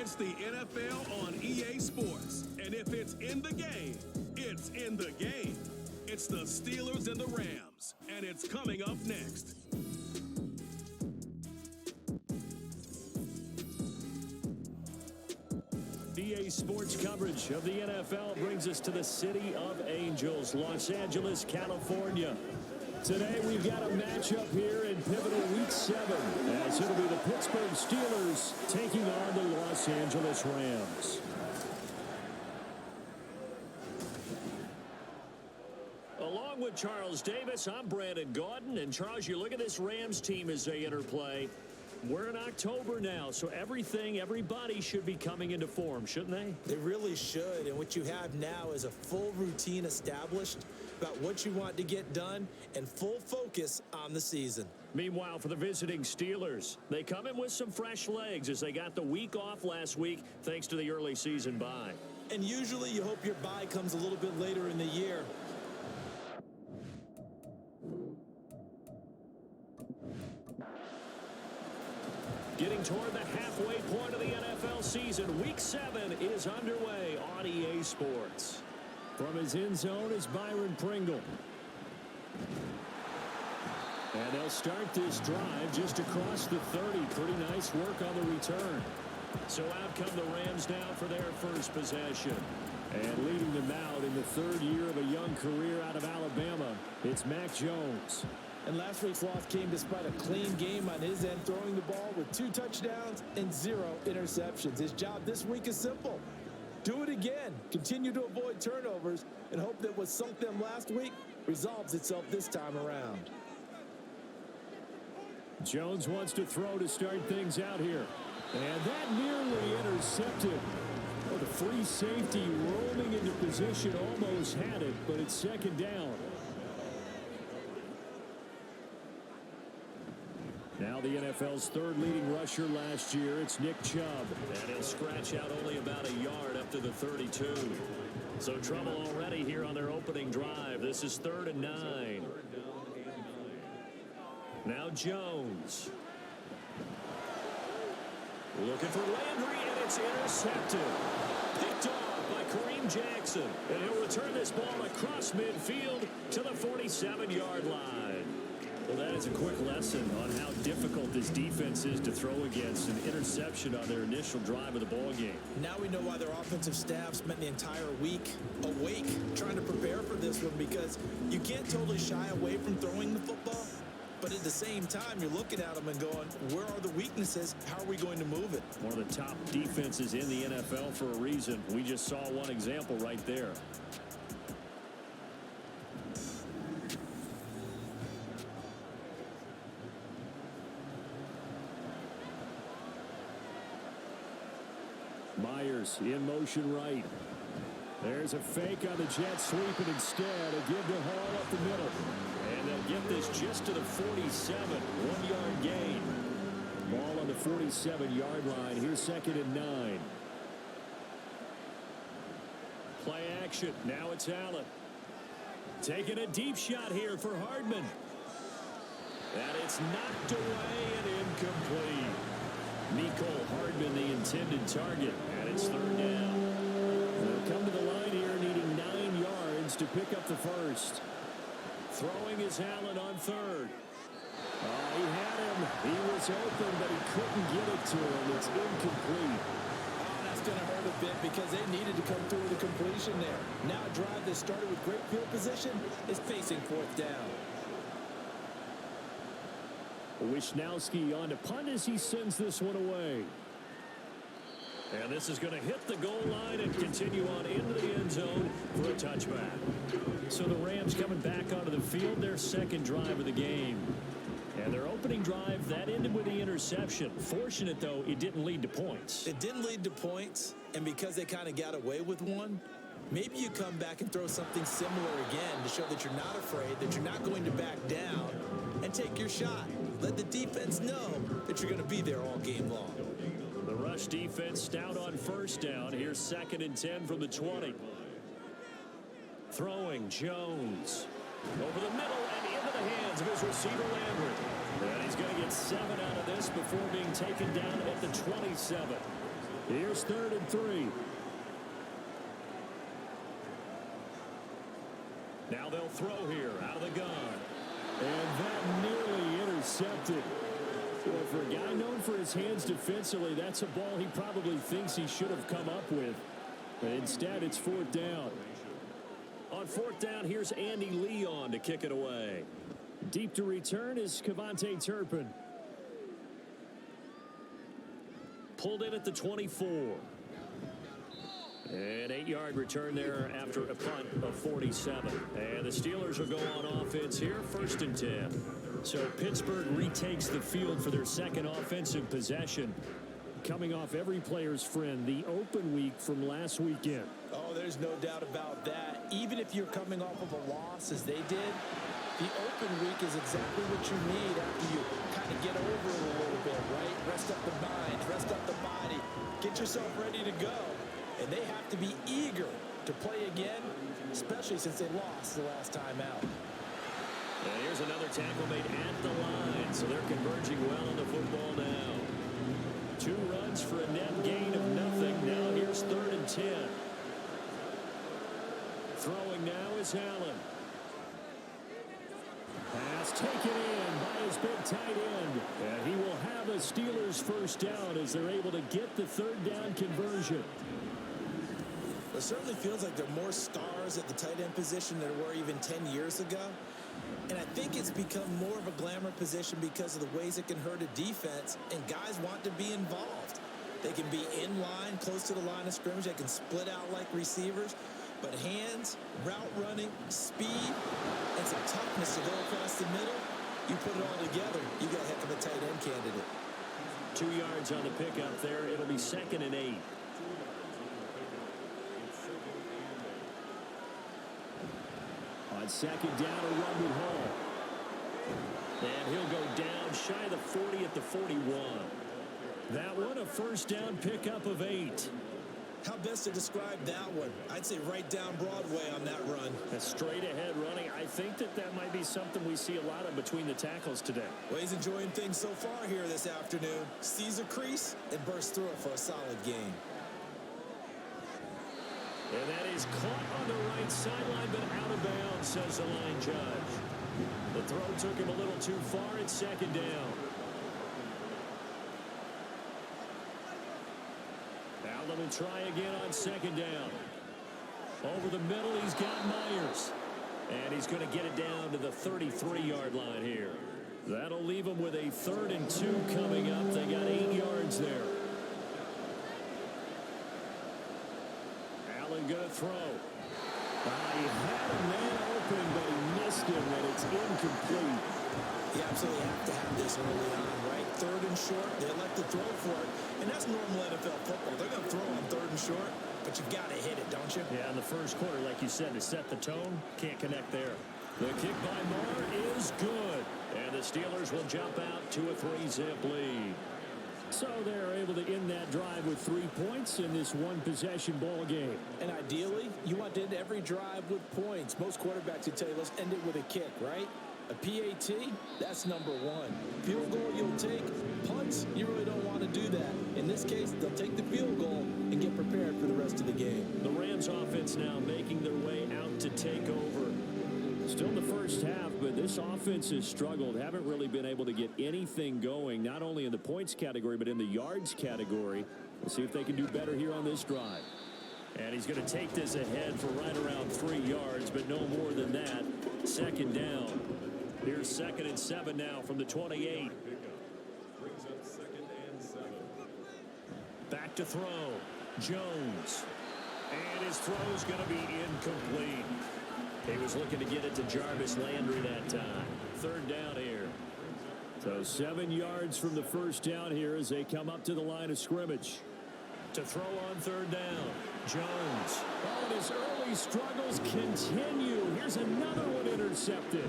It's the NFL on EA Sports. And if it's in the game, it's in the game. It's the Steelers and the Rams. And it's coming up next. EA Sports coverage of the NFL brings us to the City of Angels, Los Angeles, California. Today we've got a matchup here in pivotal Week 7, as it'll be the Pittsburgh Steelers taking on the Los Angeles Rams. Along with Charles Davis, I'm Brandon Gaudin. And Charles, you look at this Rams team as they interplay. We're in October now, so everybody should be coming into form, shouldn't they? They really should, and what you have now is a full routine established about what you want to get done and full focus on the season. Meanwhile, for the visiting Steelers, they come in with some fresh legs as they got the week off last week thanks to the early season bye. And usually you hope your bye comes a little bit later in the year. Getting toward the halfway point of the NFL season, Week 7 is underway on EA Sports. From his end zone is Byron Pringle. And they'll start this drive just across the 30. Pretty nice work on the return. So out come the Rams now for their first possession. And leading them out in the third year of a young career out of Alabama, it's Mac Jones. And last week's loss came despite a clean game on his end, throwing the ball with 2 touchdowns and 0 interceptions. His job this week is simple. Do it again. Continue to avoid turnovers and hope that what sunk them last week resolves itself this time around. Jones wants to throw to start things out here. And that nearly intercepted. Oh, the free safety roaming into position almost had it, but it's second down. Now the NFL's third leading rusher last year, it's Nick Chubb. And he'll scratch out only about a yard up to the 32. So trouble already here on their opening drive. This is 3rd and 9. Now Jones. Looking for Landry, and it's intercepted. Picked off by Kareem Jackson. And he'll return this ball across midfield to the 47-yard line. Well, that is a quick lesson on how difficult this defense is to throw against. An interception on their initial drive of the ball game. Now we know why their offensive staff spent the entire week awake trying to prepare for this one, because you can't totally shy away from throwing the football. But at the same time, you're looking at them and going, where are the weaknesses? How are we going to move it? One of the top defenses in the NFL for a reason. We just saw one example right there. Myers in motion right. There's a fake on the jet sweep, and instead a give to Hall up the middle. And they'll get this just to the 47. 1-yard gain. Ball on the 47-yard line. Here's 2nd and 9. Play action. Now it's Allen. Taking a deep shot here for Hardman. And it's knocked away and incomplete. Mecole Hardman, the intended target, and it's 3rd down. They'll come to the line here, needing 9 yards to pick up the first. Throwing is Allen on 3rd. He had him. He was open, but he couldn't get it to him. It's incomplete. That's going to hurt a bit because they needed to come through with a completion there. Now a drive that started with great field position is facing 4th down. Wisnowski on to punt as he sends this one away. And this is going to hit the goal line and continue on into the end zone for a touchback. So the Rams coming back onto the field, their 2nd drive of the game. And their opening drive, that ended with the interception. Fortunate, though, it didn't lead to points. It didn't lead to points, and because they kind of got away with one, maybe you come back and throw something similar again to show that you're not afraid, that you're not going to back down, and take your shot. Let the defense know that you're going to be there all game long. The rush defense stout on 1st down. Here's 2nd and 10 from the 20. Throwing Jones. Over the middle and into the hands of his receiver Landry. And he's going to get 7 out of this before being taken down at the 27. Here's 3rd and 3. Now they'll throw here out of the gun. And that nearly intercepted. Well, for a guy known for his hands defensively, that's a ball he probably thinks he should have come up with. But instead, it's 4th down. On 4th down, here's Andy Leon to kick it away. Deep to return is Kevontae Turpin. Pulled in at the 24. An 8-yard return there after a punt of 47. And the Steelers will go on offense here, 1st and 10. So Pittsburgh retakes the field for their second offensive possession. Coming off every player's friend, the open week from last weekend. Oh, there's no doubt about that. Even if you're coming off of a loss as they did, the open week is exactly what you need after you kind of get over it a little bit, right? Rest up the mind, rest up the body, get yourself ready to go. And they have to be eager to play again, especially since they lost the last time out. And here's another tackle made at the line, so they're converging well on the football now. 2 runs for a net gain of nothing. Now here's 3rd and 10. Throwing now is Allen. Pass taken in by his big tight end. And he will have a Steelers first down as they're able to get the 3rd down conversion. It certainly feels like there are more stars at the tight end position than there were even 10 years ago. And I think it's become more of a glamour position because of the ways it can hurt a defense, and guys want to be involved. They can be in line, close to the line of scrimmage. They can split out like receivers. But hands, route running, speed, and some toughness to go across the middle, you put it all together, you got a heck of a tight end candidate. 2 yards on the pickup there. It'll be 2nd and 8. On 2nd down, a run with Hall. And he'll go down shy of the 40 at the 41. That one a first down pickup of 8. How best to describe that one? I'd say right down Broadway on that run. A straight ahead running. I think that might be something we see a lot of between the tackles today. Well, he's enjoying things so far here this afternoon. Sees a crease and bursts through it for a solid gain. And that is caught on the right sideline, but out of bounds, says the line judge. The throw took him a little too far. It's 2nd down. Allen will try again on 2nd down. Over the middle, he's got Myers. And he's going to get it down to the 33-yard line here. That'll leave him with a 3rd and 2 coming up. They got 8 yards there. Allen going to throw. He had a man open, but he missed him, and it's incomplete. You absolutely have to have this early on, right? 3rd and short, they elect to throw for it. And that's normal NFL football. They're going to throw on 3rd and short, but you've got to hit it, don't you? Yeah, in the first quarter, like you said, to set the tone, can't connect there. The kick by Marr is good. And the Steelers will jump out to a 3-zip lead. So they're able to end that drive with 3 points in this one-possession ball game. And ideally, you want to end every drive with points. Most quarterbacks would tell you, let's end it with a kick, right? A PAT, that's number 1. Field goal you'll take. Punts, you really don't want to do that. In this case, they'll take the field goal and get prepared for the rest of the game. The Rams offense now making their way out to take over. Still in the first half, but this offense has struggled. Haven't really been able to get anything going, not only in the points category, but in the yards category. We'll see if they can do better here on this drive. And he's going to take this ahead for right around 3 yards, but no more than that. 2nd down. Here's 2nd and 7 now from the 28. Back to throw. Jones. And his throw's going to be incomplete. He was looking to get it to Jarvis Landry that time. 3rd down here. So 7 yards from the first down here as they come up to the line of scrimmage. To throw on 3rd down. Jones. Oh, and his early struggles continue. Here's another one intercepted.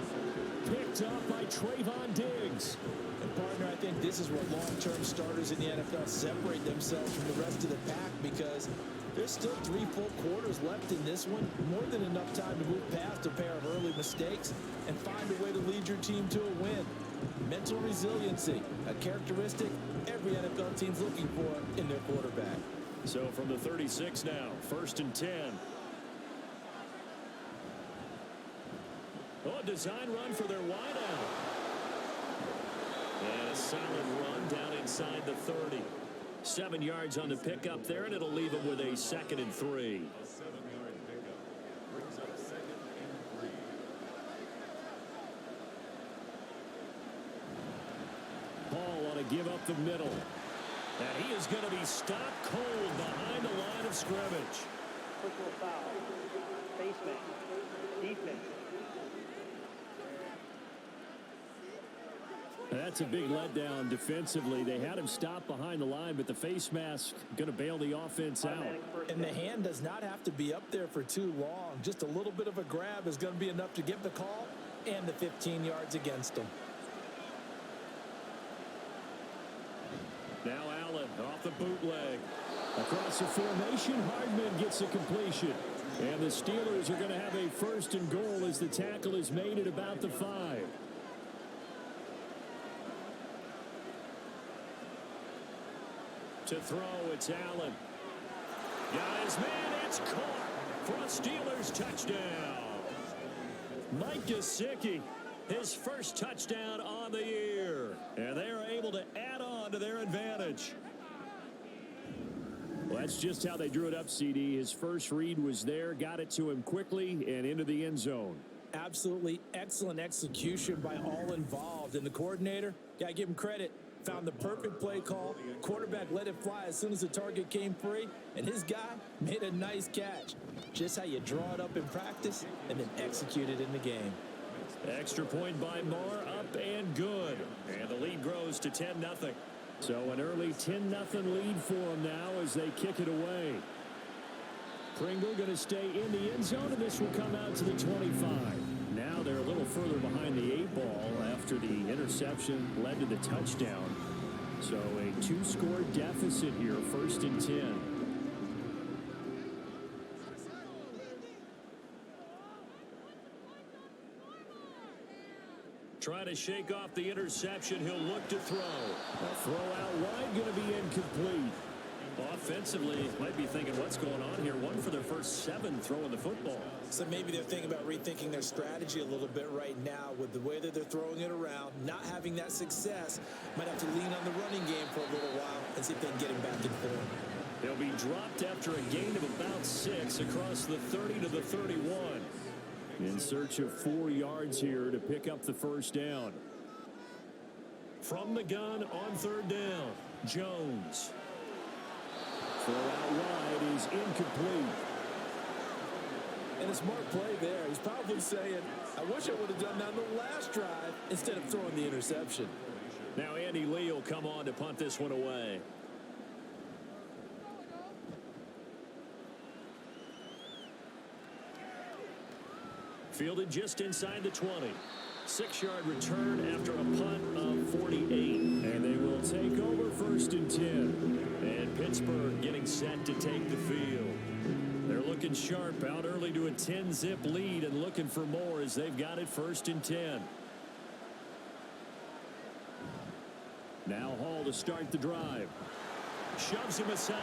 Picked up by Trayvon Diggs. And partner, I think this is where long-term starters in the NFL separate themselves from the rest of the pack, because there's still 3 full quarters left in this one. More than enough time to move past a pair of early mistakes and find a way to lead your team to a win. Mental resiliency, a characteristic every NFL team's looking for in their quarterback. So from the 36 now, 1st and 10. Oh, a design run for their wideout. And a solid run down inside the 30. 7 yards on the pickup there, and it'll leave them with a 2nd and 3. Paul on to give up the middle. And he is going to be stopped cold behind the line of scrimmage. Personal foul. Face mask. Defense. That's a big letdown defensively. They had him stop behind the line, but the face mask going to bail the offense out. And the hand does not have to be up there for too long. Just a little bit of a grab is going to be enough to get the call and the 15 yards against him. Now Allen off the bootleg. Across the formation, Hardman gets a completion. And the Steelers are going to have a 1st and goal as the tackle is made at about the 5. To throw, it's Allen. Got his man, it's caught for a Steelers touchdown. Mike Gesicki, his first touchdown on the year. And they are able to add on to their advantage. Well, that's just how they drew it up, CD. His first read was there, got it to him quickly and into the end zone. Absolutely excellent execution by all involved. And the coordinator, got to give him credit. Found the perfect play call. Quarterback let it fly as soon as the target came free. And his guy made a nice catch. Just how you draw it up in practice and then execute it in the game. Extra point by Moore, up and good. And the lead grows to 10-0. So an early 10-0 lead for them now as they kick it away. Pringle going to stay in the end zone, and this will come out to the 25. Now they're a little further behind the 8-ball after the interception led to the touchdown. So a 2-score deficit here, 1st and 10. Trying to shake off the interception. He'll look to throw. A throw out wide going to be incomplete. Offensively, might be thinking, what's going on here? One for their first 7 throwing the football. So maybe they're thinking about rethinking their strategy a little bit right now with the way that they're throwing it around, not having that success. Might have to lean on the running game for a little while and see if they can get him back in form. They'll be dropped after a gain of about 6 across the 30 to the 31. In search of 4 yards here to pick up the first down. From the gun on 3rd down, Jones. Throw out wide is incomplete. And a smart play there. He's probably saying, I wish I would have done that on the last drive instead of throwing the interception. Now Andy Lee will come on to punt this one away. Fielded just inside the 20. 6-yard return after a punt of 48. And they will take over 1st and 10. And Pittsburgh getting set to take the field. They're looking sharp, out early to a 10-zip lead and looking for more as they've got it 1st and 10. Now Hall to start the drive. Shoves him aside.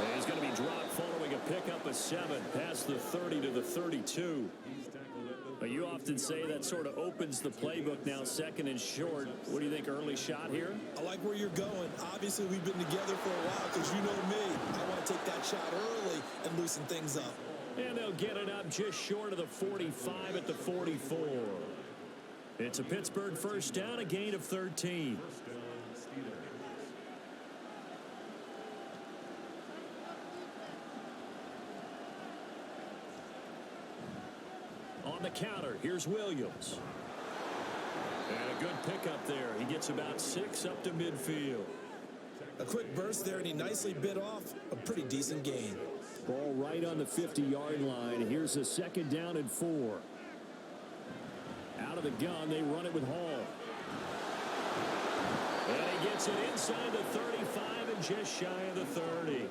And he's going to be dropped following a pickup of 7 past the 30 to the 32. But you often say that sort of opens the playbook now, 2nd and short. What do you think, early shot here? I like where you're going. Obviously, we've been together for a while because you know me. I want to take that shot early and loosen things up. And they'll get it up just short of the 45 at the 44. It's a Pittsburgh first down, a gain of 13. On the counter, here's Williams. And a good pickup there. He gets about 6 up to midfield. A quick burst there, and he nicely bit off a pretty decent gain. Ball right on the 50-yard line. Here's a 2nd down and 4. Out of the gun, they run it with Hall. And he gets it inside the 35 and just shy of the 30.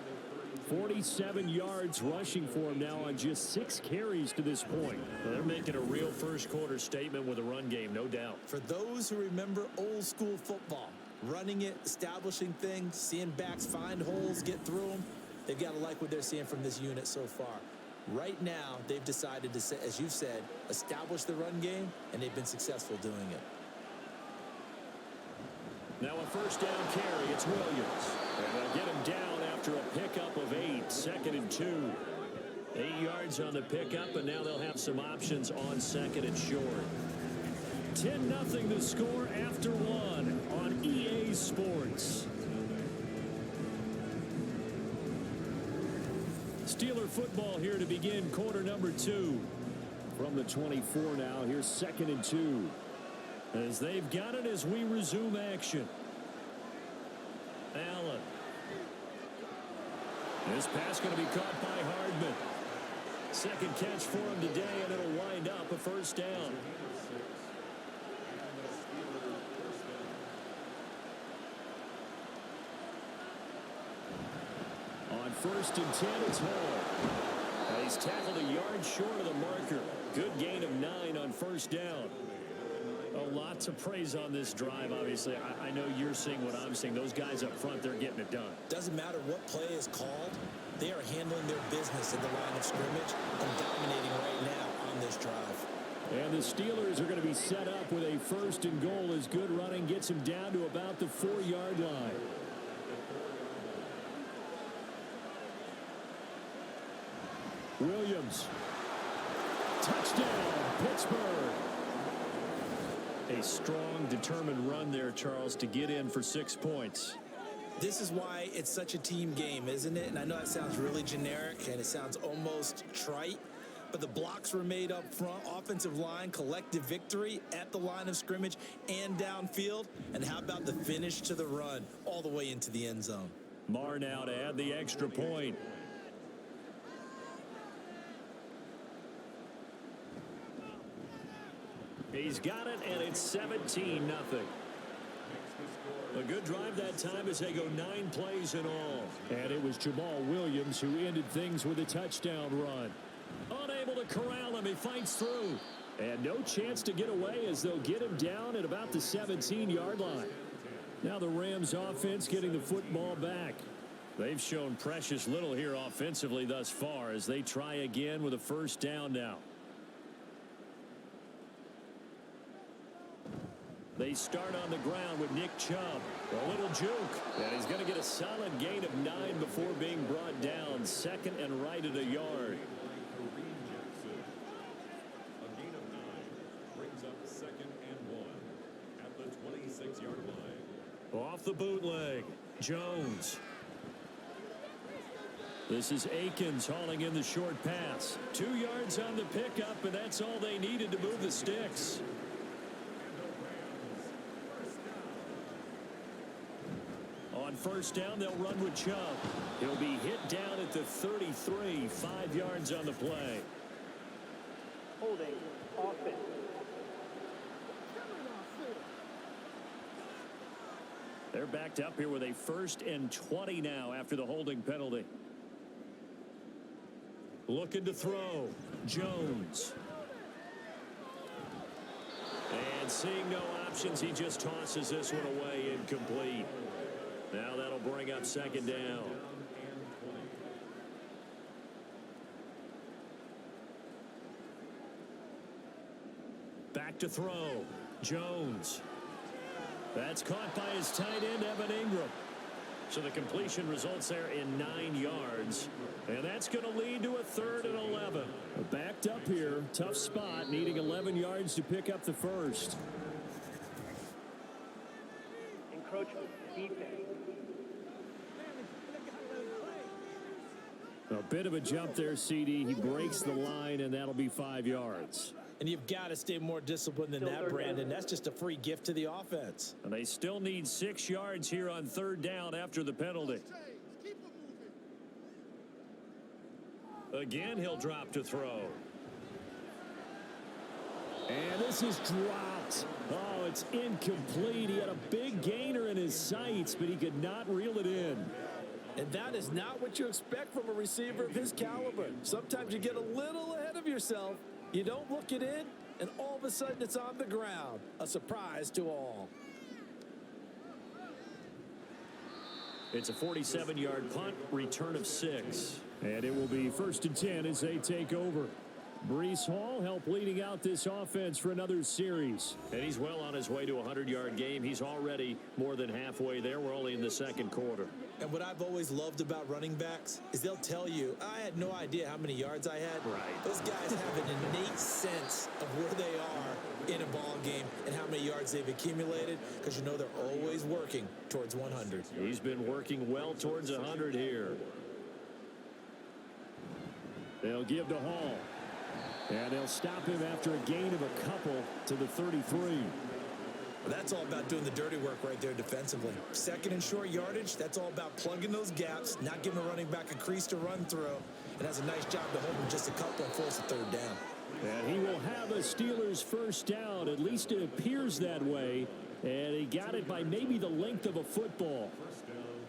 47 yards rushing for him now on just 6 carries to this point. Well, they're making a real first quarter statement with a run game, no doubt. For those who remember old school football, running it, establishing things, seeing backs find holes, get through them. They've got to like what they're seeing from this unit so far. Right now, they've decided to, as you've said, establish the run game, and they've been successful doing it. Now a first down carry. It's Williams. And they'll get him down after a pickup of 8. 2nd and 2. 8 yards on the pickup, and now they'll have some options on 2nd and short. 10-0 the score after 1 on EA Sports. Steeler football here to begin quarter number 2. From the 24 now, here's 2nd and 2. As they've got it as we resume action. Allen. This pass going to be caught by Hardman. Second catch for him today, and it'll wind up a first down. On 1st and 10, it's Hall. He's tackled a yard short of the marker. Good gain of 9 on first down. A lot to praise on this drive, obviously. I know you're seeing what I'm seeing. Those guys up front, they're getting it done. Doesn't matter what play is called. They are handling their business in the line of scrimmage and dominating right now on this drive. And the Steelers are going to be set up with a 1st and goal as good running gets them down to about the 4-yard line. Williams. Touchdown, Pittsburgh. A strong, determined run there, Charles, to get in for 6 points. This is why it's such a team game, isn't it? And I know it sounds really generic and it sounds almost trite, but the blocks were made up front, offensive line, collective victory at the line of scrimmage and downfield. And how about the finish to the run all the way into the end zone? Marr now to add the extra point. He's got it, and it's 17-0. A good drive that time as they go 9 plays in all. And it was Jamal Williams who ended things with a touchdown run. Unable to corral him. He fights through. And no chance to get away as they'll get him down at about the 17-yard line. Now the Rams offense getting the football back. They've shown precious little here offensively thus far as they try again with a first down now. They start on the ground with Nick Chubb. A little juke. And he's going to get a solid gain of 9 before being brought down. 2nd and right at a yard. A gain of 9 brings up 2nd and 1 at the 26-yard line. Off the bootleg. Jones. This is Akins hauling in the short pass. 2 yards on the pickup, and that's all they needed to move the sticks. On first down, they'll run with Chubb. He'll be hit down at the 33, 5 yards on the play. Holding, offense. They're backed up here with a 1st and 20 now after the holding penalty. Looking to throw. Jones. And seeing no options, he just tosses this one away, incomplete. Now that'll bring up 2nd down. Back to throw. Jones. That's caught by his tight end, Evan Ingram. So the completion results there in 9 yards. And that's going to lead to a 3rd and 11. Backed up here. Tough spot, needing 11 yards to pick up the first. Encroachment, defense. A bit of a jump there, CD. He breaks the line, and that'll be 5 yards. And you've got to stay more disciplined than that, Brandon. That's just a free gift to the offense. And they still need 6 yards here on 3rd down after the penalty. Again, he'll drop to throw. And this is dropped. Oh, it's incomplete. He had a big gainer in his sights, but he could not reel it in. And that is not what you expect from a receiver of his caliber. Sometimes you get a little ahead of yourself. You don't look it in, and all of a sudden it's on the ground. A surprise to all. It's a 47-yard punt, return of 6. And it will be 1st and 10 as they take over. Breece Hall helped leading out this offense for another series. And he's well on his way to a 100-yard game. He's already more than halfway there. We're only in the second quarter. And what I've always loved about running backs is they'll tell you, I had no idea how many yards I had. Right. Those guys have an innate sense of where they are in a ball game and how many yards they've accumulated, because you know they're always working towards 100. He's been working well towards 100 here. They'll give to Hall. And they'll stop him after a gain of a couple to the 33. That's all about doing the dirty work right there defensively. Second and short yardage, that's all about plugging those gaps, not giving a running back a crease to run through, and has a nice job to hold him just a couple and force a third down. And he will have a Steelers first down. At least it appears that way. And he got it by maybe the length of a football.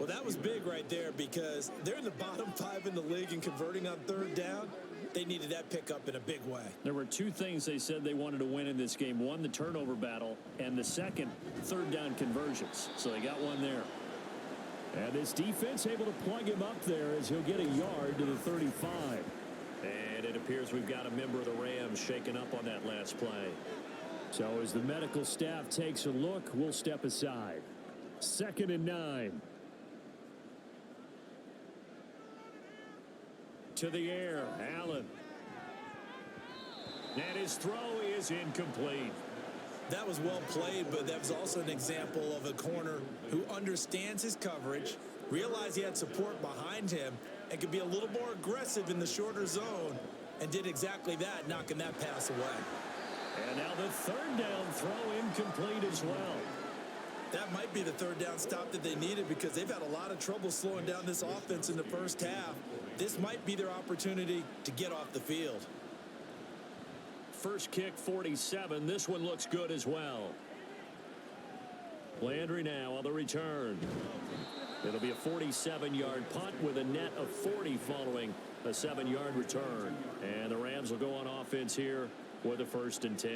Well, that was big right there because they're in the bottom 5 in the league and converting on third down. They needed that pickup in a big way. There were 2 things they said they wanted to win in this game. One, the turnover battle, and the second, third down conversions. So they got one there. And this defense able to plug him up there as he'll get a yard to the 35. And it appears we've got a member of the Rams shaken up on that last play. So as the medical staff takes a look, we'll step aside. 2nd and 9. To the air, Allen. And his throw is incomplete. That was well played, but that was also an example of a corner who understands his coverage, realized he had support behind him, and could be a little more aggressive in the shorter zone, and did exactly that, knocking that pass away. And now the third down throw incomplete as well. That might be the third down stop that they needed because they've had a lot of trouble slowing down this offense in the first half. This might be their opportunity to get off the field. First kick, 47. This one looks good as well. Landry now on the return. It'll be a 47-yard punt with a net of 40 following a 7-yard return. And the Rams will go on offense here with a 1st and 10.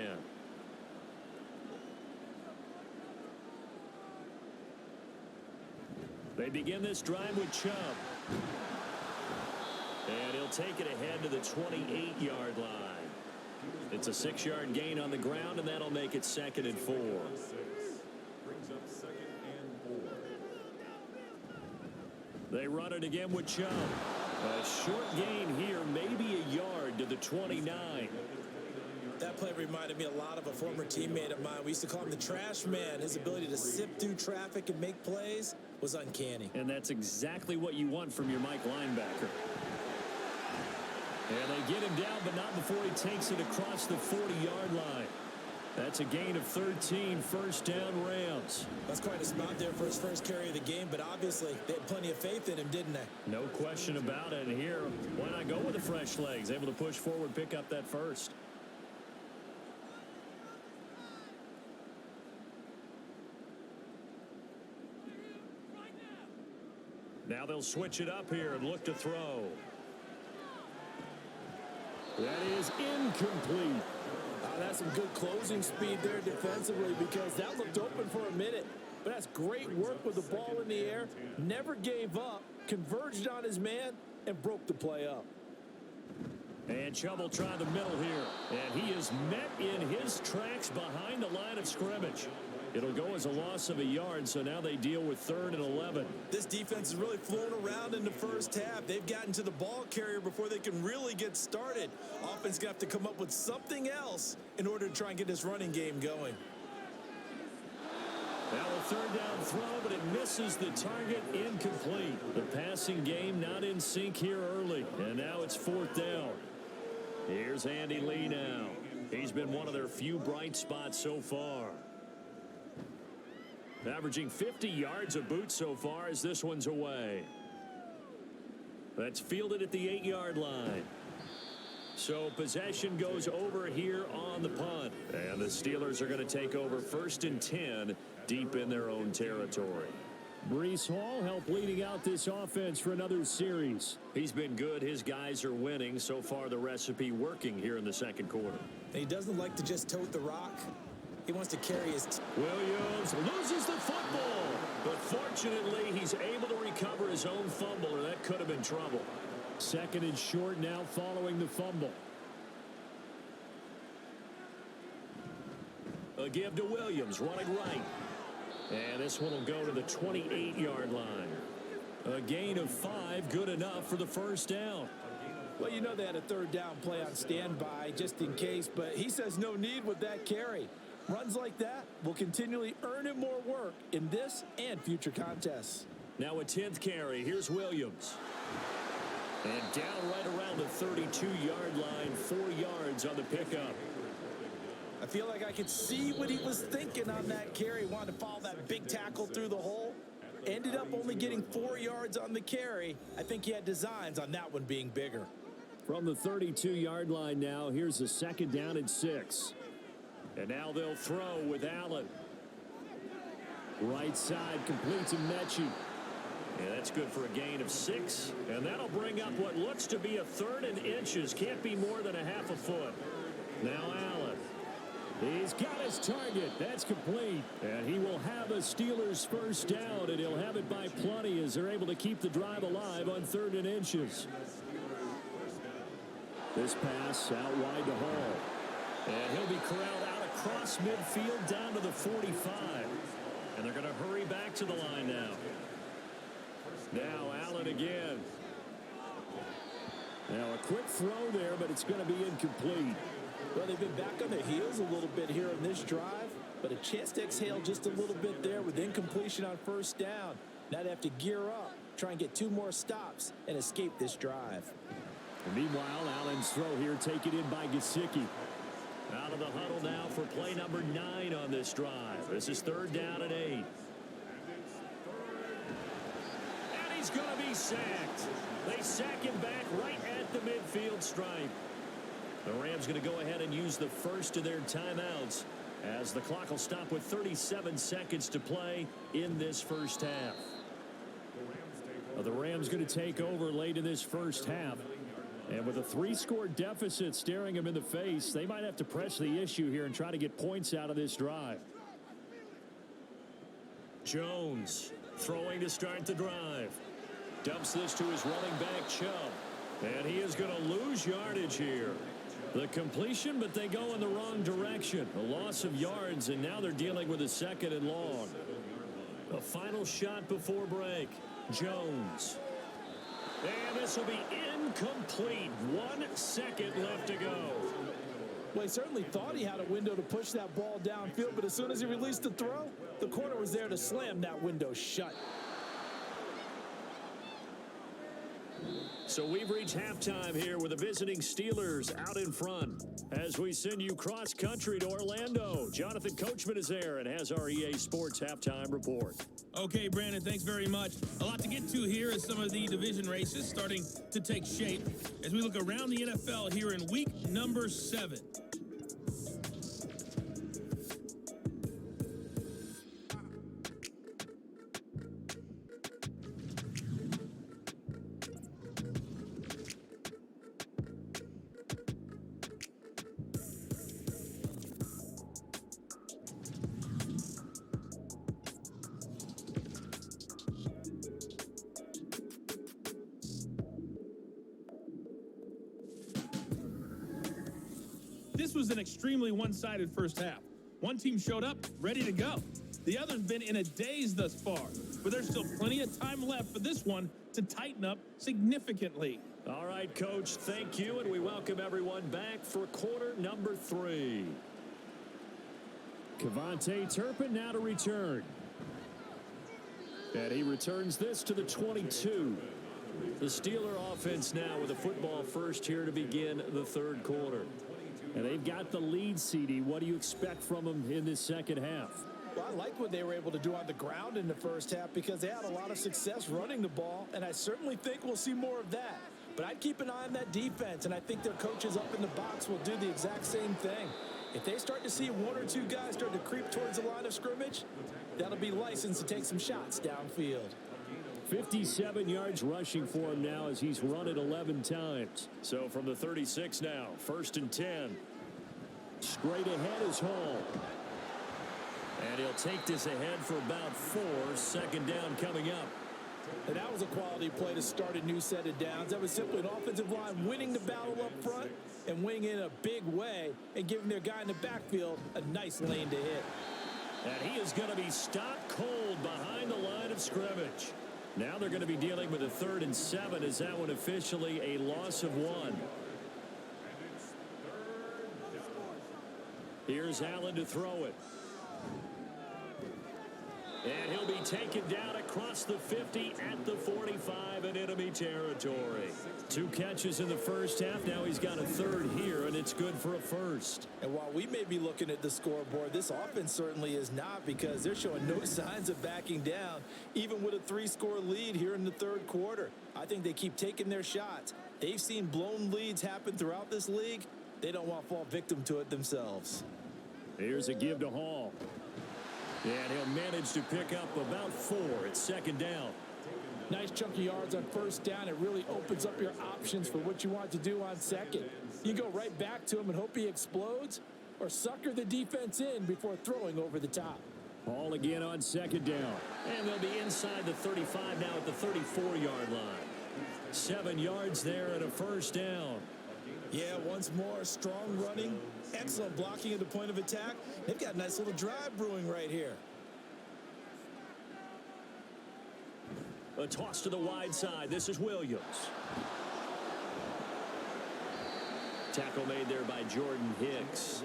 They begin this drive with Chubb. And he'll take it ahead to the 28-yard line. It's a 6-yard gain on the ground, and that'll make it 2nd and 4. Brings up 2nd and 4. They run it again with Chubb. A short gain here, maybe a yard to the 29. That play reminded me a lot of a former teammate of mine. We used to call him the trash man. His ability to sift through traffic and make plays was uncanny. And that's exactly what you want from your Mike linebacker. And they get him down, but not before he takes it across the 40-yard line. That's a gain of 13, 1st down Rams. That's quite a spot there for his first carry of the game, but obviously they had plenty of faith in him, didn't they? No question about it. And here, why not go with the fresh legs? Able to push forward, pick up that first. Now they'll switch it up here and look to throw. That is incomplete. That's some good closing speed there defensively because that looked open for a minute. But that's great work with the ball in the air. Never gave up, converged on his man, and broke the play up. And Chubb will try the middle here. And he is met in his tracks behind the line of scrimmage. It'll go as a loss of a yard, so now they deal with 3rd and 11. This defense is really flown around in the first half. They've gotten to the ball carrier before they can really get started. Offense going to have to come up with something else in order to try and get this running game going. Now a 3rd down throw, but it misses the target, incomplete. The passing game not in sync here early, and now it's 4th down. Here's Andy Lee now. He's been one of their few bright spots so far. Averaging 50 yards a boot so far as this one's away. That's fielded at the 8-yard line. So possession goes over here on the punt. And the Steelers are going to take over 1st and 10 deep in their own territory. Breece Hall helped leading out this offense for another series. He's been good. His guys are winning. So far the recipe working here in the second quarter. And he doesn't like to just tote the rock. He wants to carry his... Williams loses the football, but fortunately he's able to recover his own fumble, or that could have been trouble. Second and short now following the fumble. A give to Williams, running right. And this one will go to the 28-yard line. A gain of 5, good enough for the first down. Well, you know they had a third down play on standby just in case, but he says no need with that carry. Runs like that will continually earn him more work in this and future contests. Now a 10th carry. Here's Williams. And down right around the 32-yard line, 4 yards on the pickup. I feel like I could see what he was thinking on that carry. Wanted to follow that big tackle through the hole. Ended up only getting 4 yards on the carry. I think he had designs on that one being bigger. From the 32-yard line now, here's a second down and 6. And now they'll throw with Allen. Right side complete to Mechie. Yeah, that's good for a gain of 6. And that'll bring up what looks to be a 3rd and inches. Can't be more than a half a foot. Now Allen. He's got his target. That's complete. And he will have a Steelers first down, and he'll have it by plenty as they're able to keep the drive alive on 3rd and inches. This pass out wide to Hall. And he'll be corralled out across midfield down to the 45. And they're going to hurry back to the line now. Now Allen again. Now a quick throw there, but it's going to be incomplete. Well, they've been back on their heels a little bit here in this drive, but a chance to exhale just a little bit there with incompletion on first down. Now they have to gear up, try and get 2 more stops, and escape this drive. And meanwhile, Allen's throw here taken in by Gesicki. Out of the huddle now for play number 9 on this drive. This is 3rd down and 8. And he's going to be sacked. They sack him back right at the midfield stripe. The Rams going to go ahead and use the first of their timeouts as the clock will stop with 37 seconds to play in this first half. The Rams going to take over late in this first half. And with a 3-score deficit staring them in the face, they might have to press the issue here and try to get points out of this drive. Jones throwing to start the drive. Dumps this to his running back, Chubb. And he is going to lose yardage here. The completion, but they go in the wrong direction. A loss of yards, and now they're dealing with a 2nd and long. A final shot before break. Jones. And this will be incomplete. 1 second left to go. Well, he certainly thought he had a window to push that ball downfield, but as soon as he released the throw, the corner was there to slam that window shut. So we've reached halftime here with the visiting Steelers out in front. As we send you cross-country to Orlando, Jonathan Coachman is there and has our EA Sports halftime report. Okay, Brandon, thanks very much. A lot to get to here as some of the division races starting to take shape as we look around the NFL here in week number 7. This was an extremely one-sided first half. One team showed up, ready to go. The other's been in a daze thus far, but there's still plenty of time left for this one to tighten up significantly. All right, Coach, thank you, and we welcome everyone back for quarter number 3. Kevontae Turpin now to return. And he returns this to the 22. The Steeler offense now with a football first here to begin the 3rd quarter. And they've got the lead, CD. What do you expect from them in this second half? Well, I like what they were able to do on the ground in the first half because they had a lot of success running the ball, and I certainly think we'll see more of that. But I'd keep an eye on that defense, and I think their coaches up in the box will do the exact same thing. If they start to see 1 or 2 guys start to creep towards the line of scrimmage, that'll be licensed to take some shots downfield. 57 yards rushing for him now as he's run it 11 times. So from the 36 now, 1st and 10. Straight ahead is Hall. And he'll take this ahead for about 4. 2nd down coming up. And that was a quality play to start a new set of downs. That was simply an offensive line winning the battle up front and winning in a big way and giving their guy in the backfield a nice lane to hit. And he is going to be stopped cold behind the line of scrimmage. Now they're going to be dealing with a 3rd and 7 as that one officially a loss of 1. Here's Allen to throw it. And he'll be taken down across the 50 at the 45 in enemy territory. 2 catches in the first half. Now he's got a 3rd here, and it's good for a 1st. And while we may be looking at the scoreboard, this offense certainly is not, because they're showing no signs of backing down, even with a 3-score lead here in the 3rd quarter. I think they keep taking their shots. They've seen blown leads happen throughout this league. They don't want to fall victim to it themselves. Here's a give to Hall. And he'll manage to pick up about 4. It's 2nd down. Nice chunky yards on 1st down. It really opens up your options for what you want to do on 2nd. You go right back to him and hope he explodes, or sucker the defense in before throwing over the top. Hall again on 2nd down. And they'll be inside the 35 now at the 34-yard line. 7 yards there and a 1st down. Yeah, once more, strong running, excellent blocking at the point of attack. They've got a nice little drive brewing right here. A toss to the wide side. This is Williams. Tackle made there by Jordan Hicks.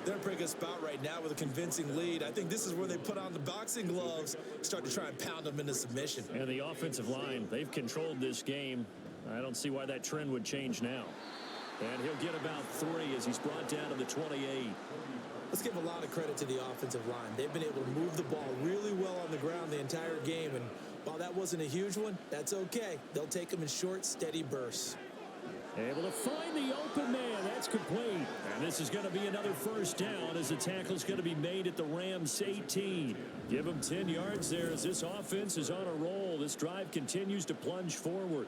They're in a pretty good spot right now with a convincing lead. I think this is where they put on the boxing gloves, start to try and pound them into submission. And the offensive line, they've controlled this game. I don't see why that trend would change now. And he'll get about 3 as he's brought down to the 28. Let's give a lot of credit to the offensive line. They've been able to move the ball really well on the ground the entire game. And while that wasn't a huge one, that's okay. They'll take them in short, steady bursts. Able to find the open man. That's complete. And this is going to be another 1st down as the tackle's going to be made at the Rams 18. Give them 10 yards there as this offense is on a roll. This drive continues to plunge forward.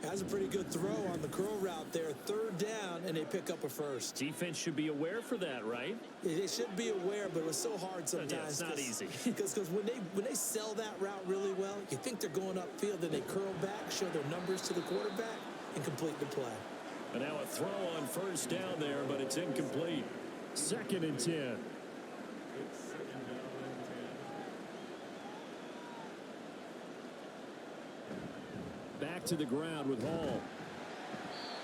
Has a pretty good throw on the curl route there. 3rd down, and they pick up a 1st. Defense should be aware for that, right? They should be aware, but it was so hard sometimes. Yeah, it's not easy. Because when they sell that route really well, you think they're going upfield, then they curl back, show their numbers to the quarterback, and complete the play. And now a throw on 1st down there, but it's incomplete. 2nd and 10. Back to the ground with Hall.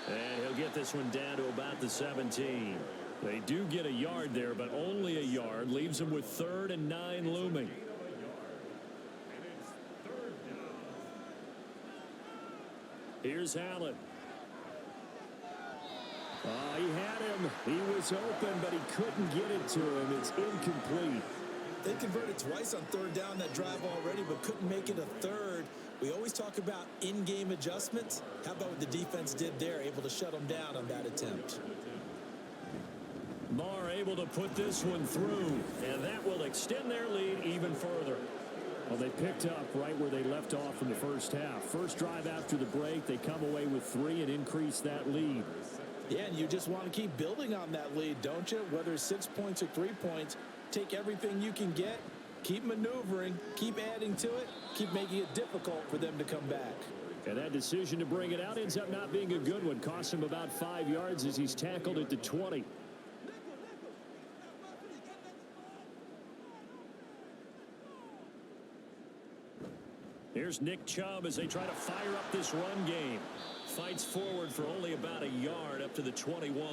And he'll get this one down to about the 17. They do get a yard there, but only a yard. Leaves them with 3rd and 9 looming. Here's Allen. He had him. He was open, but he couldn't get it to him. It's incomplete. They converted twice on 3rd down that drive already, but couldn't make it a 3rd. We always talk about in-game adjustments. How about what the defense did there, able to shut them down on that attempt? Marr able to put this one through, and that will extend their lead even further. Well, they picked up right where they left off in the first half. First drive after the break, they come away with 3 and increase that lead. Yeah, and you just want to keep building on that lead, don't you? Whether it's 6 points or 3 points, take everything you can get, keep maneuvering, keep adding to it, keep making it difficult for them to come back. And that decision to bring it out ends up not being a good one. Costs him about 5 yards as he's tackled at the 20. Here's Nick Chubb as they try to fire up this run game. Fights forward for only about a yard up to the 21.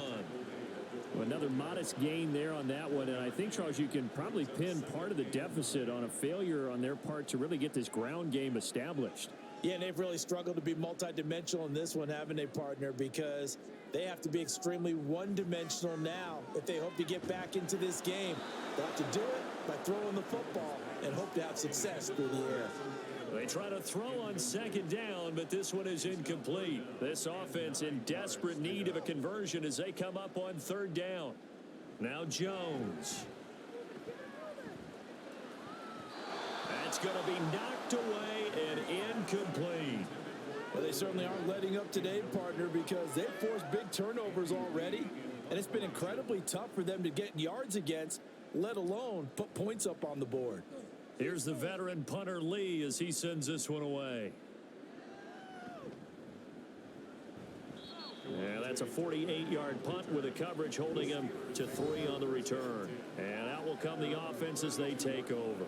Another modest gain there on that one, and I think, Charles, you can probably pin part of the deficit on a failure on their part to really get this ground game established. Yeah, and they've really struggled to be multidimensional in this one, haven't they, partner? Because they have to be extremely one-dimensional now if they hope to get back into this game. They'll have to do it by throwing the football and hope to have success through the air. They try to throw on 2nd down, but this one is incomplete. This offense in desperate need of a conversion as they come up on 3rd down. Now Jones. That's going to be knocked away and incomplete. Well, they certainly aren't letting up today, partner, because they've forced big turnovers already, and it's been incredibly tough for them to get yards against, let alone put points up on the board. Here's the veteran punter Lee as he sends this one away. And that's a 48-yard punt with a coverage holding him to 3 on the return. And out will come the offense as they take over.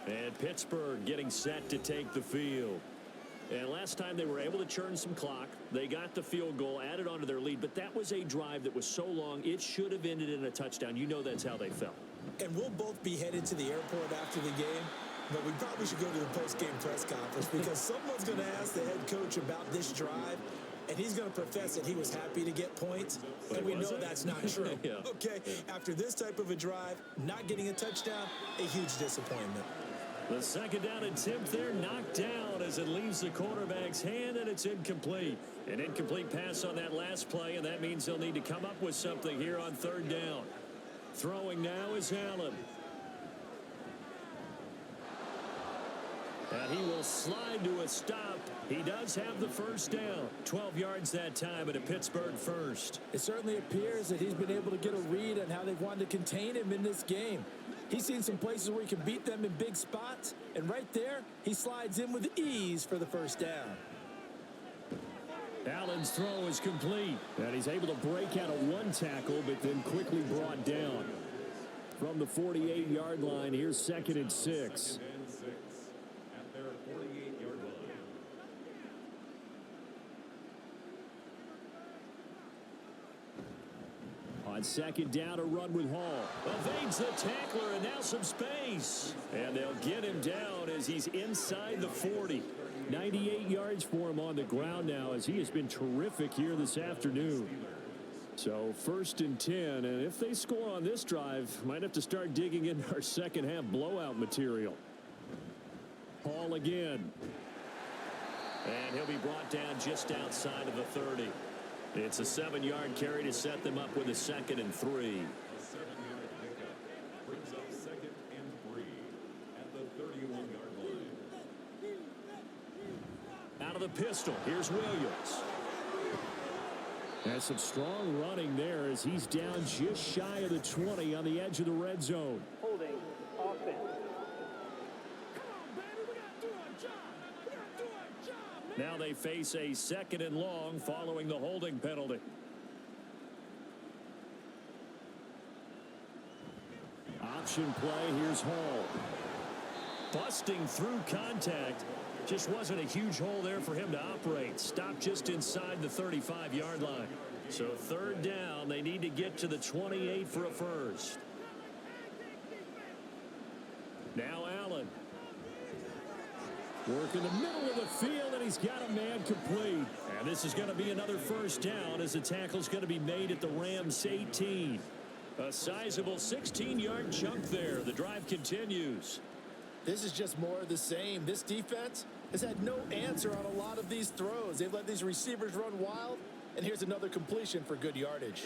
And Pittsburgh getting set to take the field. And last time they were able to churn some clock. They got the field goal, added on to their lead. But that was a drive that was so long, it should have ended in a touchdown. You know that's how they felt. And we'll both be headed to the airport after the game. But we probably should go to the post-game press conference because someone's going to ask the head coach about this drive. And he's going to profess that he was happy to get points. And we know that's not true. Yeah. Okay, after this type of a drive, not getting a touchdown, a huge disappointment. The second down attempt there knocked down as it leaves the quarterback's hand, and it's incomplete. An incomplete pass on that last play, and that means they'll need to come up with something here on third down. Throwing now is Allen. And he will slide to a stop. He does have the first down. 12 yards that time, and a Pittsburgh first. It certainly appears that he's been able to get a read on how they've wanted to contain him in this game. He's seen some places where he can beat them in big spots, and right there, he slides in with ease for the first down. Allen's throw is complete, and he's able to break out of one tackle, but then quickly brought down. From the 48-yard line, here's 2nd and 6. At their 48-yard line. On second down, a run with Hall. Evades the tackler, and now some space. And they'll get him down as he's inside the 40. 98 yards for him on the ground now as he has been terrific here this afternoon. So 1st and 10, and if they score on this drive, might have to start digging into our second half blowout material. Hall again. And he'll be brought down just outside of the 30. It's a 7-yard carry to set them up with a 2nd and 3. A 7-yard pickup brings up 2nd and 3 at the 31-yard line. Out of the pistol, here's Williams. Has some strong running there as he's down just shy of the 20 on the edge of the red zone. Holding offense. Now they face a 2nd and long following the holding penalty. Option play, here's Hall. Busting through contact. Just wasn't a huge hole there for him to operate. Stopped just inside the 35-yard line. So 3rd down, they need to get to the 28 for a first. Now Allen. Work in the middle of the field, and he's got a man complete. And this is going to be another first down as the tackle's going to be made at the Rams' 18. A sizable 16-yard chunk there. The drive continues. This is just more of the same. This defense has had no answer on a lot of these throws. They've let these receivers run wild, and here's another completion for good yardage.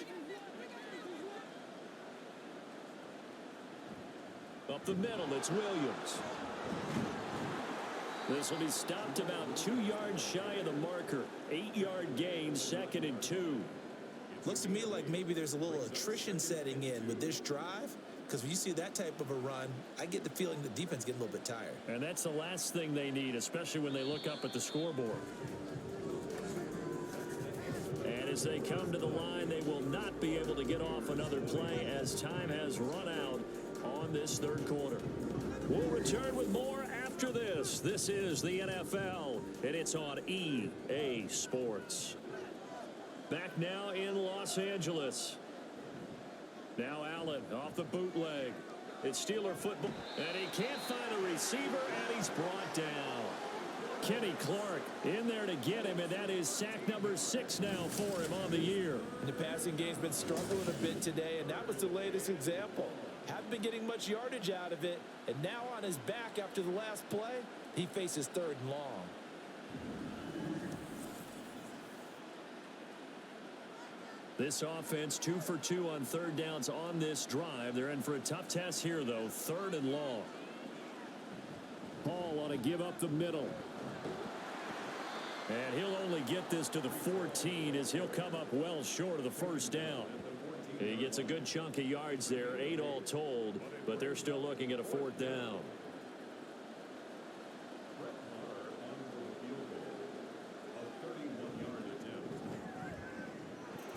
Up the middle, it's Williams. This will be stopped about 2 yards shy of the marker. 8-yard gain, 2nd and 2. Looks to me like maybe there's a little attrition setting in with this drive, because when you see that type of a run, I get the feeling the defense getting a little bit tired. And that's the last thing they need, especially when they look up at the scoreboard. And as they come to the line, they will not be able to get off another play as time has run out on this 3rd quarter. We'll return with more after this. This is the NFL, and it's on EA Sports. Back now in Los Angeles. Now Allen off the bootleg. It's Steeler football, and he can't find a receiver, and he's brought down. Kenny Clark in there to get him, and that is sack number 6 now for him on the year. And the passing game's been struggling a bit today, and that was the latest example. Haven't been getting much yardage out of it, and now on his back after the last play, he faces 3rd and long. This offense 2 for 2 on 3rd downs on this drive. They're in for a tough test here, though. 3rd and long. Hall on a give up the middle. And he'll only get this to the 14 as he'll come up well short of the first down. He gets a good chunk of yards there, 8 all told, but they're still looking at a 4th down.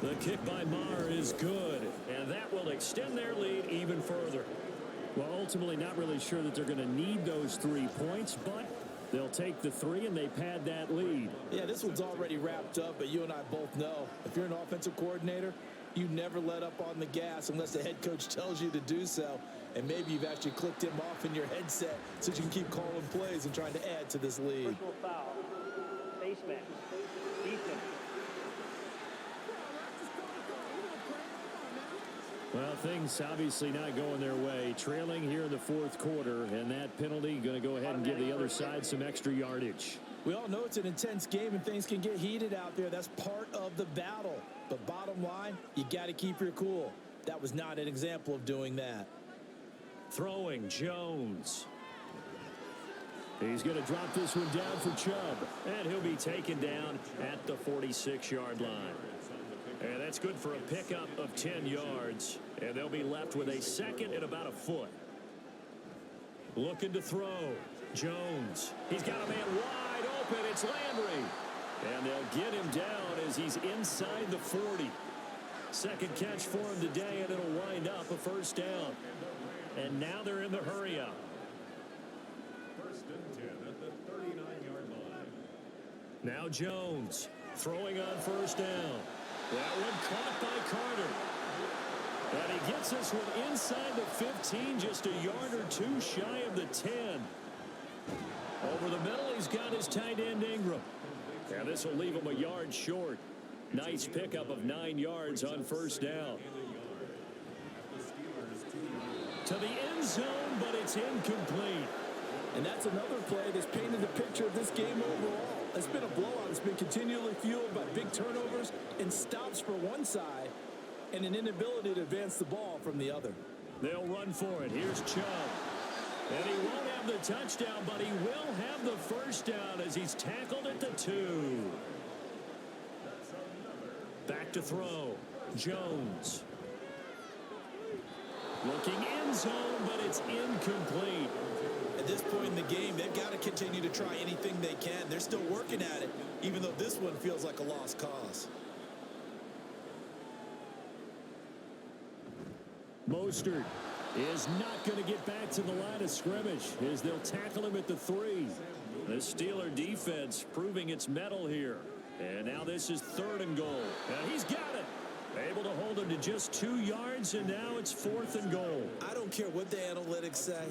The kick by Maher is good, and that will extend their lead even further. Well, ultimately, not really sure that they're going to need those 3 points, but they'll take the 3 and they pad that lead. Yeah, this one's already wrapped up, but you and I both know if you're an offensive coordinator, you never let up on the gas unless the head coach tells you to do so. And maybe you've actually clicked him off in your headset so you can keep calling plays and trying to add to this lead. Personal foul. Face mask. Defense. Well, things obviously not going their way. Trailing here in the fourth quarter, and that penalty going to go ahead and give the other side some extra yardage. We all know it's an intense game and things can get heated out there. That's part of the battle. But bottom line, you got to keep your cool. That was not an example of doing that. Throwing, Jones. He's going to drop this one down for Chubb, and he'll be taken down at the 46-yard line. And that's good for a pickup of 10 yards, and they'll be left with a second and about a foot. Looking to throw. Jones. He's got a man wide open. It's Landry. And they'll get him down as he's inside the 40. Second catch for him today, and it'll wind up a first down. And now they're in the hurry-up. First and 10 at the 39-yard line. Now Jones throwing on first down. That one caught by Carter. And he gets this one inside the 15, just a yard or two shy of the 10. Over the middle, he's got his tight end Ingram. And this will leave him a yard short. Nice pickup of 9 yards on first down. To the end zone, but it's incomplete. And that's another play that's painted the picture of this game overall. It's been a blowout. It's been continually fueled by big turnovers and stops for one side and an inability to advance the ball from the other. They'll run for it. Here's Chubb. And he won't have the touchdown, but he will have the first down as he's tackled at the 2. Back to throw. Jones. Looking end zone, but it's incomplete. At this point in the game, they've got to continue to try anything they can. They're still working at it, even though this one feels like a lost cause. Mostert is not going to get back to the line of scrimmage as they'll tackle him at the 3. The Steeler defense proving its mettle here. And now this is 3rd and goal. And he's got it. Able to hold him to just 2 yards, and now it's 4th and goal. I don't care what the analytics say.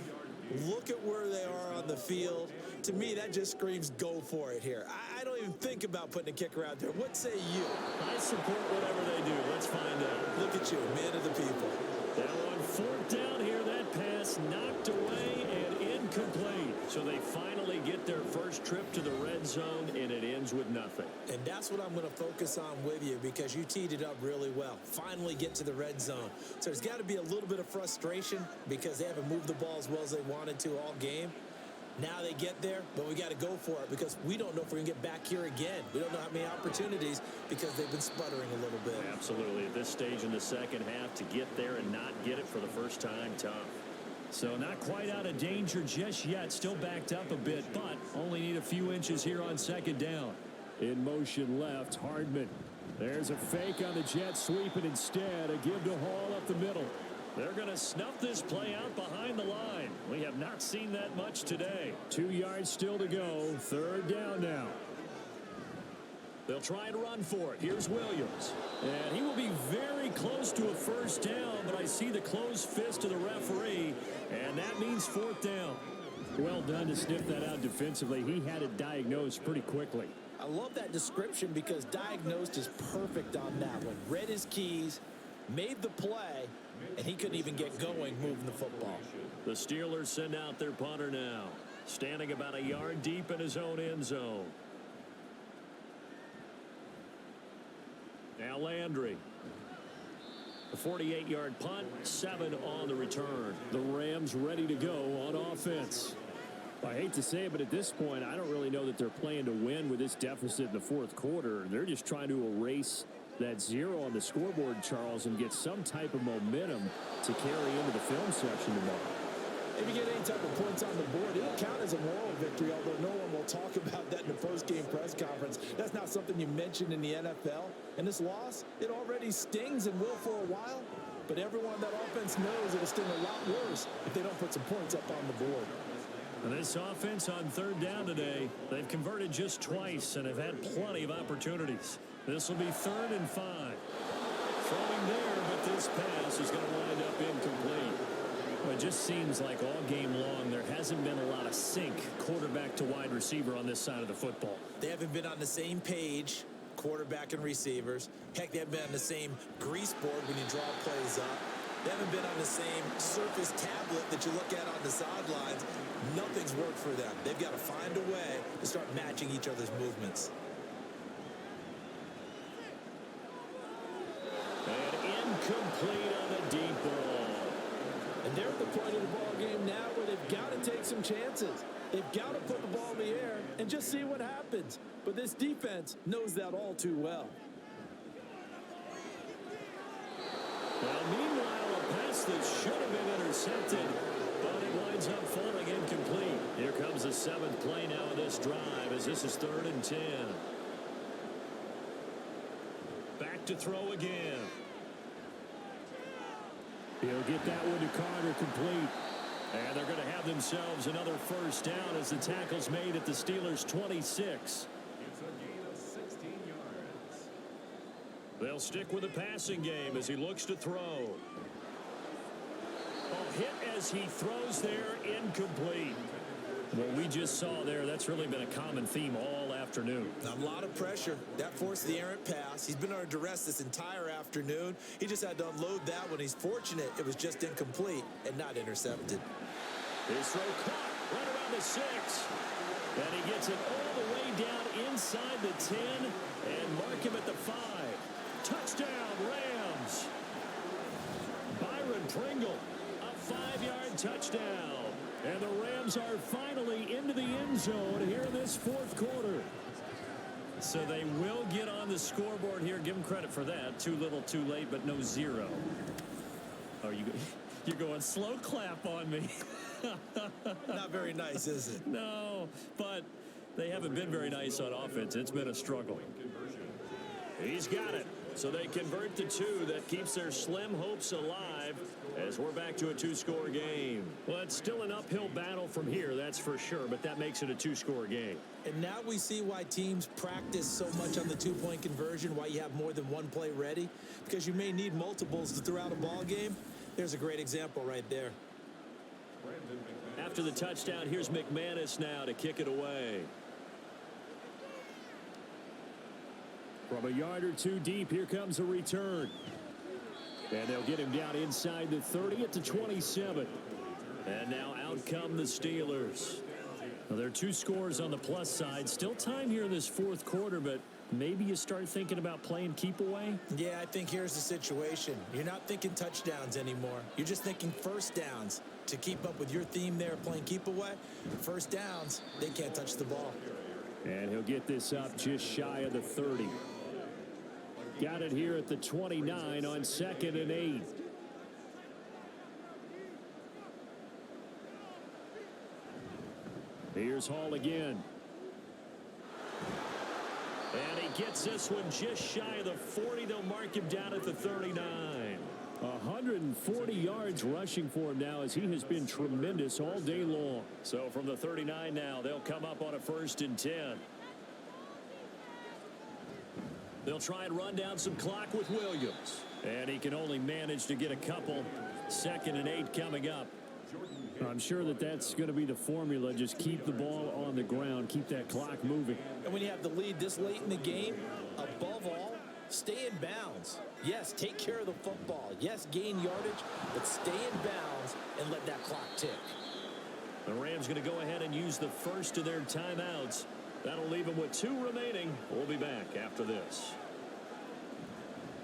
Look at where they are on the field. To me, that just screams go for it here. I don't even think about putting a kicker out there. What say you? I support whatever they do. Let's find out. Look at you, man of the people. Now on 4th down here, that pass knocked away and incomplete. So they finally get their first trip to the red zone, and it ends with nothing. And that's what I'm going to focus on with you because you teed it up really well. Finally get to the red zone. So there's got to be a little bit of frustration because they haven't moved the ball as well as they wanted to all game. Now they get there, but we got to go for it because we don't know if we're going to get back here again. We don't know how many opportunities because they've been sputtering a little bit. Absolutely. At this stage in the second half, to get there and not get it for the first time, tough. So not quite out of danger just yet. Still backed up a bit, but only need a few inches here on 2nd down. In motion left, Hardman. There's a fake on the jet sweep, and instead a give to Hall up the middle. They're going to snuff this play out behind the line. We have not seen that much today. 2 yards still to go. 3rd down now. They'll try and run for it. Here's Williams. And he will be very close to a first down, but I see the closed fist of the referee, and that means 4th down. Well done to sniff that out defensively. He had it diagnosed pretty quickly. I love that description because diagnosed is perfect on that one. Read his keys, made the play, and he couldn't even get going moving the football. The Steelers send out their punter now, standing about a yard deep in his own end zone. Now Landry. The 48-yard punt, 7 on the return. The Rams ready to go on offense. I hate to say it, but at this point, I don't really know that they're playing to win with this deficit in the fourth quarter. They're just trying to erase that 0 on the scoreboard, Charles, and get some type of momentum to carry into the film section tomorrow. If you get any type of points on the board, it'll count as a moral victory, although no one will talk about that in the post-game press conference. That's not something you mentioned in the NFL. And this loss, it already stings and will for a while. But everyone on that offense knows it'll sting a lot worse if they don't put some points up on the board. This offense on third down today, they've converted just twice and have had plenty of opportunities. This will be 3rd and 5. Throwing there, but this pass is going to wind up incomplete. Well, it just seems like all game long there hasn't been a lot of sync quarterback to wide receiver on this side of the football. They haven't been on the same page, quarterback and receivers. Heck, they haven't been on the same grease board when you draw plays up. They haven't been on the same surface tablet that you look at on the sidelines. Nothing's worked for them. They've got to find a way to start matching each other's movements. And incomplete on the deep ball. And they're at the point of the ball game now where they've got to take some chances. They've got to put the ball in the air and just see what happens. But this defense knows that all too well. Well, meanwhile, a pass that should have been intercepted, but it winds up falling incomplete. Here comes the 7th play now of this drive as this is 3rd and 10. Back to throw again. He'll get that one to Carter complete. And they're going to have themselves another first down as the tackle's made at the Steelers' 26. It's a gain of 16 yards. They'll stick with the passing game as he looks to throw. Hit as he throws there, incomplete. What we just saw there, that's really been a common theme all afternoon. A lot of pressure. That forced the errant pass. He's been under duress this entire afternoon. He just had to unload that one. He's fortunate it was just incomplete and not intercepted. His throw caught right around the 6. And he gets it all the way down inside the 10 and mark him at the 5. Touchdown, Rams. Byron Pringle, a 5-yard touchdown. And the Rams are finally into the end zone here in this 4th quarter. So they will get on the scoreboard here. Give them credit for that. Too little, too late, but no 0. Oh, you're going slow clap on me. Not very nice, is it? No, but they haven't been very nice on offense. It's been a struggle. He's got it. So they convert the 2. That keeps their slim hopes alive as we're back to a 2-score game. Well, it's still an uphill battle from here, that's for sure, but that makes it a 2-score game. And now we see why teams practice so much on the 2-point conversion, why you have more than one play ready, because you may need multiples to throw out a ball game. There's a great example right there. After the touchdown, here's McManus now to kick it away. From a yard or 2 deep, here comes a return. And they'll get him down inside the 30 at the 27. And now out come the Steelers. Now, there are 2 scores on the plus side. Still time here in this 4th quarter, but maybe you start thinking about playing keep away? Yeah, I think here's the situation. You're not thinking touchdowns anymore. You're just thinking first downs. To keep up with your theme there, playing keep away, first downs, they can't touch the ball. And he'll get this up just shy of the 30. Got it here at the 29 on 2nd and 8. Here's Hall again. And he gets this one just shy of the 40. They'll mark him down at the 39. 140 yards rushing for him now as he has been tremendous all day long. So from the 39 now, they'll come up on a 1st and 10. They'll try and run down some clock with Williams. And he can only manage to get a couple. 2nd and 8 coming up. I'm sure that's going to be the formula. Just keep the ball on the ground. Keep that clock moving. And when you have the lead this late in the game, above all, stay in bounds. Yes, take care of the football. Yes, gain yardage, but stay in bounds and let that clock tick. The Rams going to go ahead and use the first of their timeouts. That'll leave them with 2 remaining. We'll be back after this.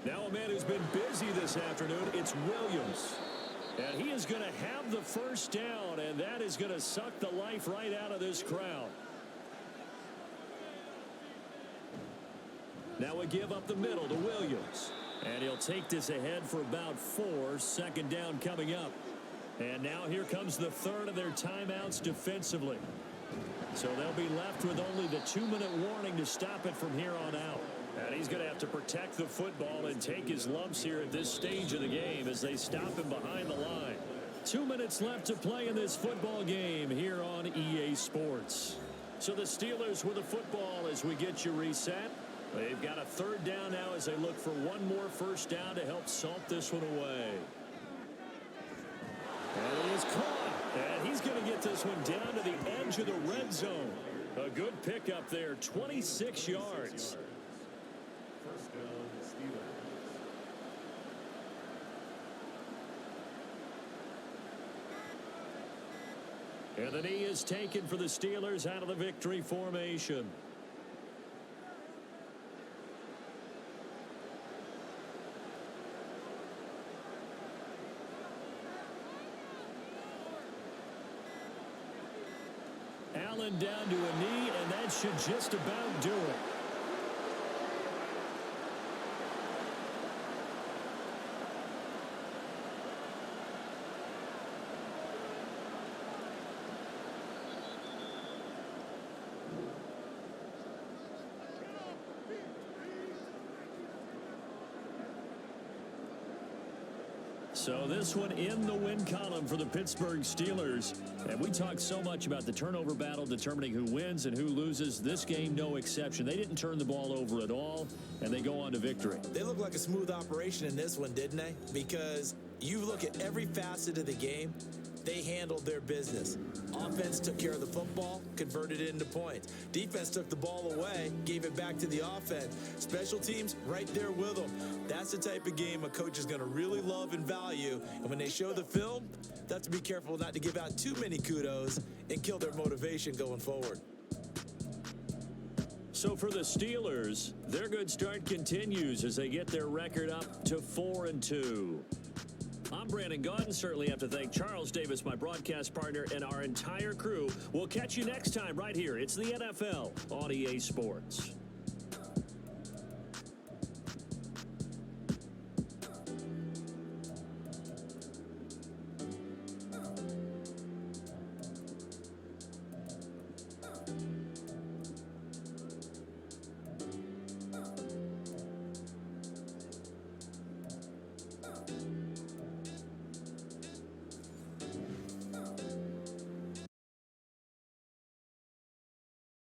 Now a man who's been busy this afternoon, it's Williams. And he is going to have the first down, and that is going to suck the life right out of this crowd. Now a give up the middle to Williams. And he'll take this ahead for about 4. 2nd down coming up. And now here comes the third of their timeouts defensively. So they'll be left with only the 2-minute warning to stop it from here on out. And he's going to have to protect the football and take his lumps here at this stage of the game as they stop him behind the line. 2 minutes left to play in this football game here on EA Sports. So the Steelers with the football as we get you reset. They've got a third down now as they look for one more first down to help salt this one away. And he is caught. And he's going to get this one down to the edge of the red zone. A good pickup there, 26 yards. First down, Steelers. And the knee is taken for the Steelers out of the victory formation. Allen down to a knee, and that should just about do it. So this one in the win column for the Pittsburgh Steelers. And we talked so much about the turnover battle determining who wins and who loses. This game, no exception. They didn't turn the ball over at all, and they go on to victory. They look like a smooth operation in this one, didn't they? Because you look at every facet of the game, they handled their business. Offense took care of the football, converted it into points. Defense took the ball away, gave it back to the offense. Special teams, right there with them. That's the type of game a coach is going to really love and value. And when they show the film, they have to be careful not to give out too many kudos and kill their motivation going forward. So for the Steelers, their good start continues as they get their record up to 4-2. I'm Brandon Gaudin. Certainly have to thank Charles Davis, my broadcast partner, and our entire crew. We'll catch you next time right here. It's the NFL on EA Sports.